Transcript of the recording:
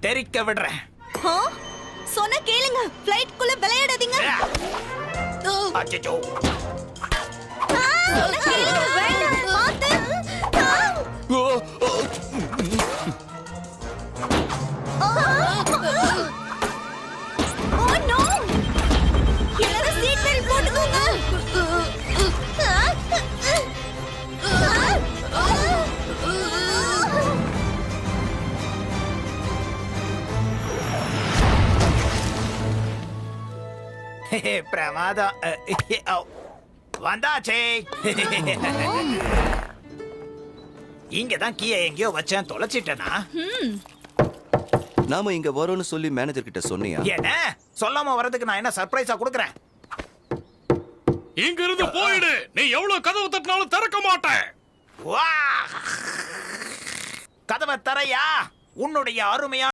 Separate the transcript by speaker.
Speaker 1: தெரிக்க விடுறேன்.
Speaker 2: சொன்ன கேளுங்க, ஃளைட் குள்ள விளையாடாதீங்க.
Speaker 1: அச்சச்சோ.
Speaker 2: சொன்ன கேளுங்க, வேண்டாம், பாத்து. ஓ நோ, எல்லாரும் சீட் பெல்ட் போட்டுக்கோங்க.
Speaker 1: பிரமாதம். வந்தாச்சே. இங்கதான் கீயை எங்கேயோ வச்சேன், தொலைச்சிட்டேனா?
Speaker 3: நாம இங்க வரோம்னு சொல்லி மேனேஜர் கிட்ட சொன்னியா?
Speaker 1: என்ன சொல்லாம வரதுக்கு நான் என்ன சர்ப்ரைஸா கொடுக்கறேன்?
Speaker 4: இங்க இருந்து போயிடு. நீ எவ்வளவு கதவு தட்டினாலும் திறக்க மாட்டேன்.
Speaker 1: கதவை தரையா? உன்னுடைய அருமையான